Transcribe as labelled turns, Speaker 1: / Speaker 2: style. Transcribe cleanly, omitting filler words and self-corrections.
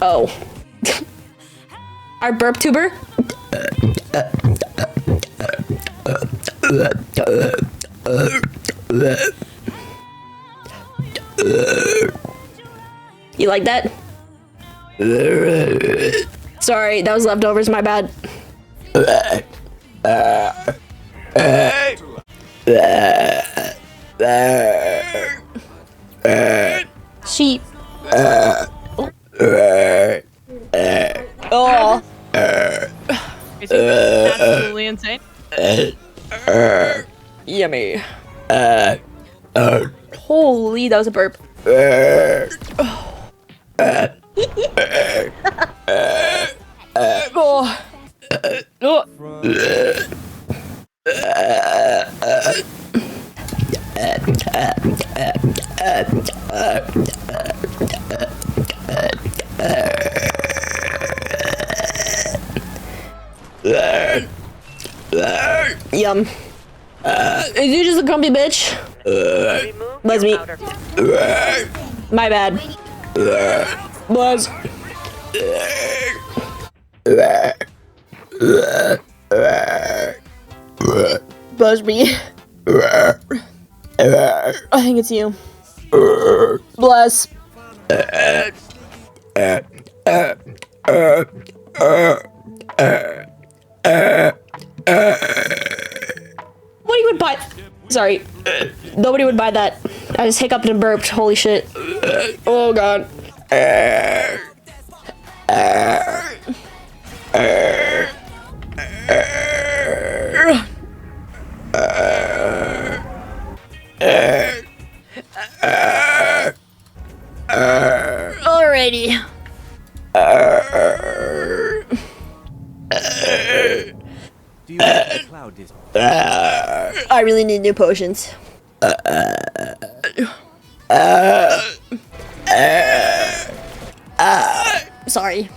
Speaker 1: Oh. Our burp tuber? You like that? Sorry, that was leftovers, my bad. Sheep. Oh.
Speaker 2: Is it absolutely insane?
Speaker 1: Yummy. Holy, that was a burp. Oh. Yum. Is you just a grumpy bitch? Buzz me. My bad. Buzz. Buzz me. I think it's you. Bless. Nobody would buy. Sorry. Nobody would buy that. I just hiccuped and burped. Holy shit. Oh god. Alrighty.
Speaker 3: Do you want the cloud disc?
Speaker 1: I really need new potions. Sorry.